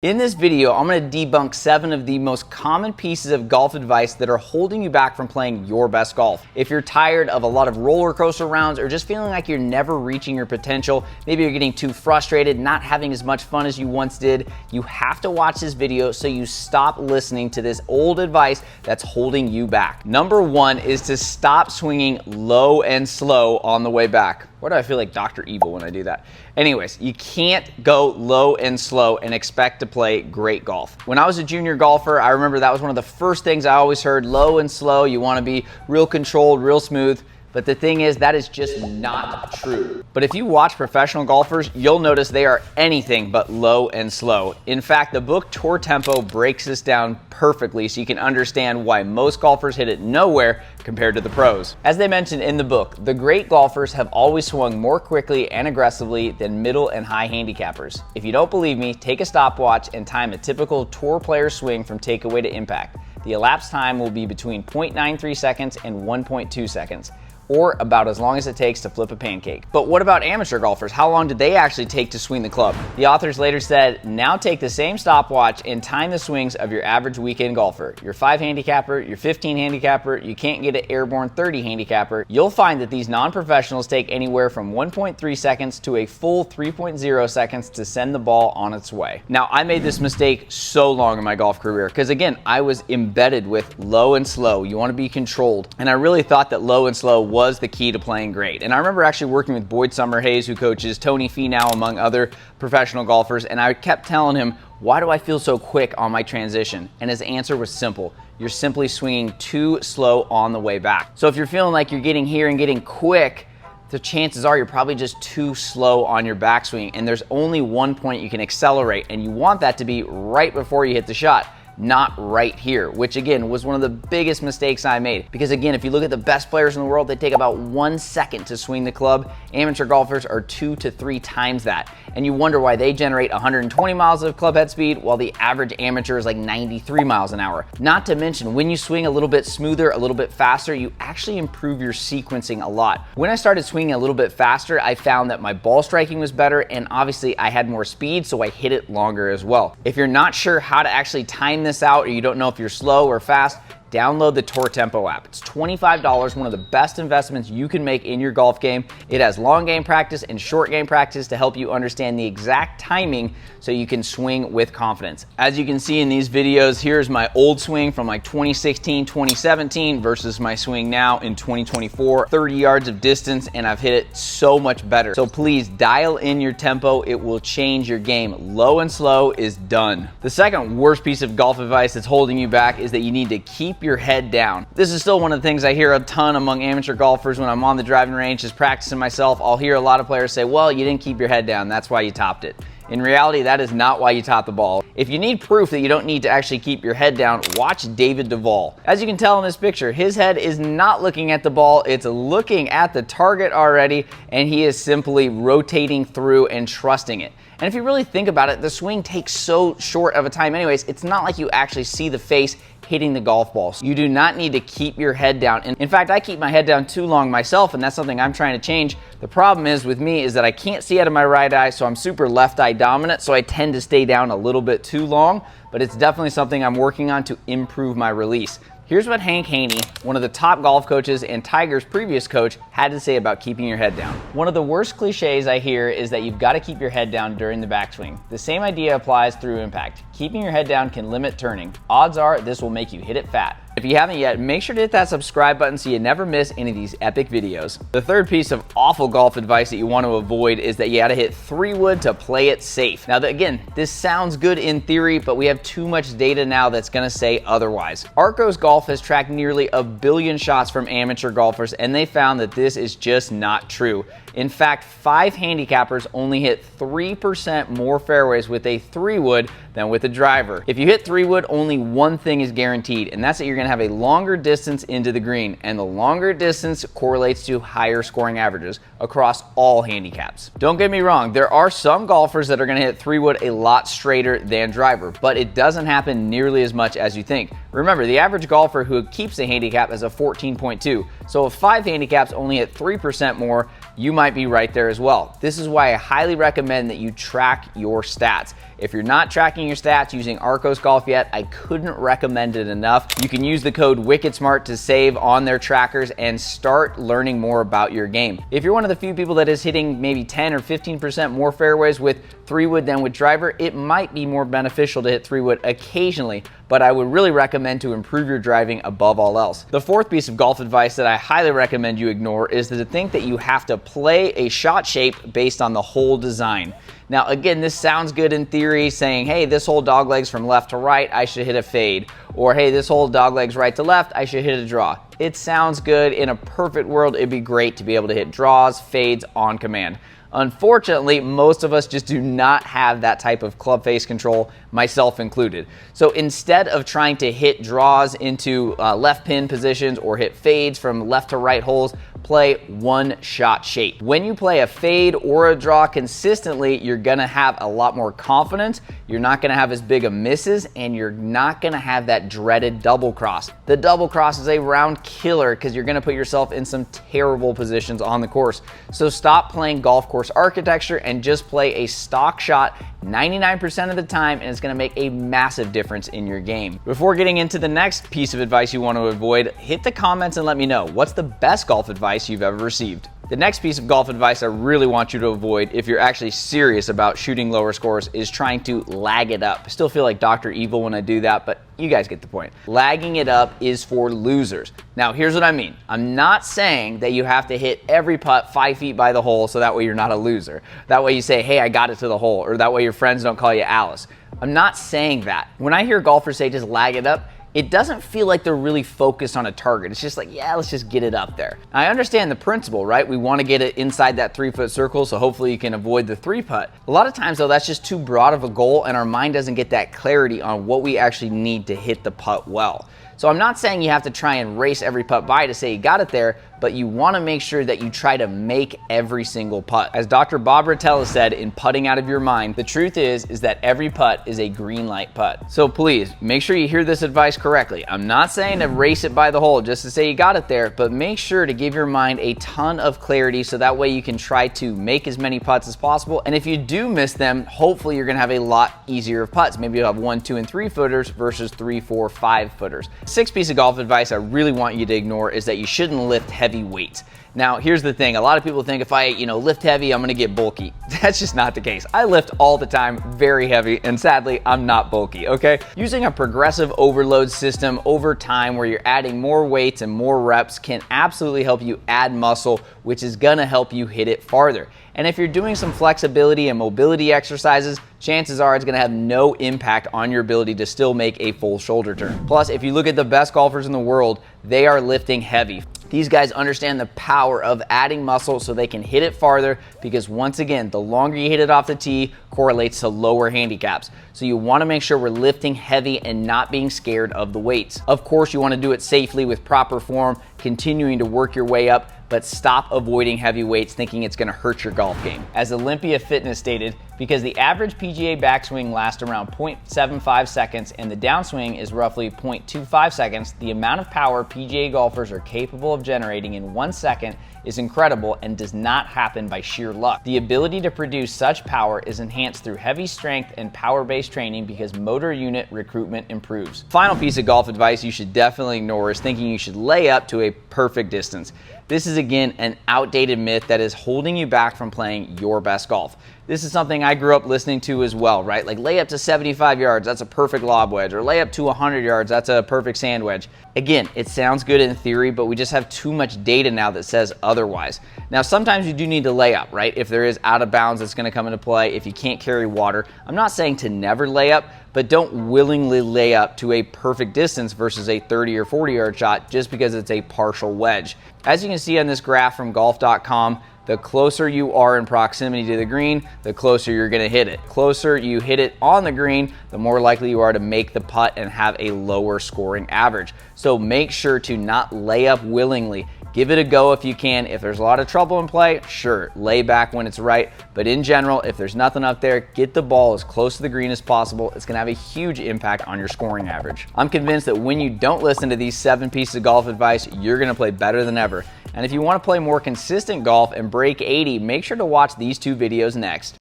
In this video, I'm going to debunk 7 of the most common pieces of golf advice that are holding you back from playing your best golf. If you're tired of a lot of roller coaster rounds or just feeling like you're never reaching your potential, maybe you're getting too frustrated, not having as much fun as you once did, you have to watch this video so you stop listening to this old advice that's holding you back. Number 1 is to stop swinging low and slow on the way back. Why do I feel like Dr. Evil when I do that? Anyways, you can't go low and slow and expect to play great golf. When I was a junior golfer, I remember that was one of the first things I always heard: low and slow, you want to be real controlled, real smooth. But the thing is, that is just not true. But if you watch professional golfers, you'll notice they are anything but low and slow. In fact, the book Tour Tempo breaks this down perfectly so you can understand why most golfers hit it nowhere compared to the pros. As they mentioned in the book, the great golfers have always swung more quickly and aggressively than middle and high handicappers. If you don't believe me, take a stopwatch and time a typical tour player swing from takeaway to impact. The elapsed time will be between 0.93 seconds and 1.2 seconds. Or about as long as it takes to flip a pancake. But what about amateur golfers? How long did they actually take to swing the club? The authors later said, now take the same stopwatch and time the swings of your average weekend golfer. Your 5 handicapper, your 15 handicapper, you can't get an airborne 30 handicapper. You'll find that these non-professionals take anywhere from 1.3 seconds to a full 3.0 seconds to send the ball on its way. Now, I made this mistake so long in my golf career because, again, I was embedded with low and slow. You want to be controlled. And I really thought that low and slow was the key to playing great. And I remember actually working with Boyd Summerhays, who coaches Tony Finau, among other professional golfers, and I kept telling him, why do I feel so quick on my transition? And his answer was simple: you're simply swinging too slow on the way back. So if you're feeling like you're getting here and getting quick, the chances are you're probably just too slow on your backswing, and there's only one point you can accelerate, and you want that to be right before you hit the shot, not right here, which again was one of the biggest mistakes I made. Because again, if you look at the best players in the world, they take about 1 second to swing the club. Amateur golfers are 2 to 3 times that. And you wonder why they generate 120 miles of club head speed while the average amateur is like 93 miles an hour. Not to mention, when you swing a little bit smoother, a little bit faster, you actually improve your sequencing a lot. When I started swinging a little bit faster, I found that my ball striking was better, and obviously I had more speed, so I hit it longer as well. If you're not sure how to actually time this out, or you don't know if you're slow or fast, download the Tour Tempo app. It's $25, one of the best investments you can make in your golf game. It has long game practice and short game practice to help you understand the exact timing so you can swing with confidence. As you can see in these videos, here's my old swing from like 2016, 2017 versus my swing now in 2024. 30 yards of distance, and I've hit it so much better. So please dial in your tempo. It will change your game. Low and slow is done. The second worst piece of golf advice that's holding you back is that you need to keep your head down. This is still one of the things I hear a ton among amateur golfers when I'm on the driving range just practicing myself. I'll hear a lot of players say, well, you didn't keep your head down, that's why you topped it. In reality, that is not why you top the ball. If you need proof that you don't need to actually keep your head down, watch David Duval. As you can tell in this picture, his head is not looking at the ball, it's looking at the target already, and he is simply rotating through and trusting it. And if you really think about it, the swing takes so short of a time anyways, it's not like you actually see the face hitting the golf ball. So you do not need to keep your head down. And in fact, I keep my head down too long myself, and that's something I'm trying to change. The problem is with me is that I can't see out of my right eye, so I'm super left eye dominant, so I tend to stay down a little bit too long, but it's definitely something I'm working on to improve my release. Here's what Hank Haney, one of the top golf coaches and Tiger's previous coach, had to say about keeping your head down. One of the worst cliches I hear is that you've got to keep your head down during the backswing. The same idea applies through impact. Keeping your head down can limit turning. Odds are this will make you hit it fat. If you haven't yet, make sure to hit that subscribe button so you never miss any of these epic videos. The third piece of awful golf advice that you want to avoid is that you gotta hit 3-wood to play it safe. Now again, this sounds good in theory, but we have too much data now that's gonna say otherwise. Arcos Golf has tracked nearly 1 billion shots from amateur golfers, and they found that this is just not true. In fact, 5 handicappers only hit 3% more fairways with a 3-wood than with a driver. If you hit 3-wood, only one thing is guaranteed, and that's that you're gonna have a longer distance into the green, and the longer distance correlates to higher scoring averages across all handicaps. Don't get me wrong, there are some golfers that are gonna hit 3-wood a lot straighter than driver, but it doesn't happen nearly as much as you think. Remember, the average golfer who keeps a handicap is a 14.2, so if 5 handicaps only hit 3% more, you might be right there as well. This is why I highly recommend that you track your stats. If you're not tracking your stats using Arcos Golf yet, I couldn't recommend it enough. You can use the code WICKEDSMART to save on their trackers and start learning more about your game. If you're one of the few people that is hitting maybe 10 or 15% more fairways with 3-wood than with driver, it might be more beneficial to hit 3-wood occasionally, but I would really recommend to improve your driving above all else. The fourth piece of golf advice that I highly recommend you ignore is to think that you have to play a shot shape based on the hole design. Now again, this sounds good in theory, saying, hey, this hole doglegs from left to right, I should hit a fade. Or hey, this hole doglegs right to left, I should hit a draw. It sounds good. In a perfect world, it'd be great to be able to hit draws, fades on command. Unfortunately, most of us just do not have that type of club face control, myself included. So instead of trying to hit draws into left pin positions or hit fades from left to right holes, play one shot shape. When you play a fade or a draw consistently, you're gonna have a lot more confidence, you're not gonna have as big of misses, and you're not gonna have that dreaded double cross. The double cross is a round killer because you're gonna put yourself in some terrible positions on the course. So stop playing golf course architecture and just play a stock shot 99% of the time, and it's gonna make a massive difference in your game. Before getting into the next piece of advice you want to avoid, hit the comments and let me know, what's the best golf advice you've ever received? The next piece of golf advice I really want you to avoid if you're actually serious about shooting lower scores is trying to lag it up. I still feel like Dr. Evil when I do that, but you guys get the point. Lagging it up is for losers. Now, here's what I mean. I'm not saying that you have to hit every putt 5 feet by the hole so that way you're not a loser. That way you say, hey, I got it to the hole, or that way your friends don't call you Alice. I'm not saying that. When I hear golfers say just lag it up, it doesn't feel like they're really focused on a target. It's just like, yeah, let's just get it up there. I understand the principle, right? We want to get it inside that 3-foot circle, so hopefully you can avoid the 3-putt. A lot of times though, that's just too broad of a goal and our mind doesn't get that clarity on what we actually need to hit the putt well. So I'm not saying you have to try and race every putt by to say you got it there, but you want to make sure that you try to make every single putt. As Dr. Bob Rotella said in Putting Out of Your Mind, the truth is that every putt is a green light putt. So please, make sure you hear this advice correctly. I'm not saying to race it by the hole just to say you got it there, but make sure to give your mind a ton of clarity so that way you can try to make as many putts as possible. And if you do miss them, hopefully you're gonna have a lot easier putts. Maybe you'll have 1, 2, and 3 footers versus 3, 4, 5 footers. Sixth piece of golf advice I really want you to ignore is that you shouldn't lift heavy weights. Now, here's the thing. A lot of people think if I, lift heavy, I'm gonna get bulky. That's just not the case. I lift all the time, very heavy, and sadly, I'm not bulky, okay? Using a progressive overload system over time where you're adding more weights and more reps can absolutely help you add muscle, which is gonna help you hit it farther. And if you're doing some flexibility and mobility exercises, chances are it's gonna have no impact on your ability to still make a full shoulder turn. Plus, if you look at the best golfers in the world, they are lifting heavy. These guys understand the power of adding muscle so they can hit it farther because once again, the longer you hit it off the tee correlates to lower handicaps. So you wanna make sure we're lifting heavy and not being scared of the weights. Of course, you wanna do it safely with proper form, continuing to work your way up, but stop avoiding heavy weights thinking it's gonna hurt your golf game. As Olympia Fitness stated, because the average PGA backswing lasts around 0.75 seconds and the downswing is roughly 0.25 seconds, the amount of power PGA golfers are capable of generating in 1 second is incredible and does not happen by sheer luck. The ability to produce such power is enhanced through heavy strength and power-based training because motor unit recruitment improves. Final piece of golf advice you should definitely ignore is thinking you should lay up to a perfect distance. This is again an outdated myth that is holding you back from playing your best golf. This is something I grew up listening to as well, right? Like lay up to 75 yards, that's a perfect lob wedge, or lay up to 100 yards, that's a perfect sand wedge. Again, it sounds good in theory, but we just have too much data now that says otherwise. Now, sometimes you do need to lay up, right? If there is out of bounds that's gonna come into play, if you can't carry water. I'm not saying to never lay up, but don't willingly lay up to a perfect distance versus a 30 or 40 yard shot just because it's a partial wedge. As you can see on this graph from golf.com, the closer you are in proximity to the green, the closer you're gonna hit it. Closer you hit it on the green, the more likely you are to make the putt and have a lower scoring average. So make sure to not lay up willingly. Give it a go if you can. If there's a lot of trouble in play, sure, lay back when it's right. But in general, if there's nothing up there, get the ball as close to the green as possible. It's gonna have a huge impact on your scoring average. I'm convinced that when you don't listen to these 7 pieces of golf advice, you're gonna play better than ever. And if you wanna play more consistent golf and break 80, make sure to watch these 2 videos next.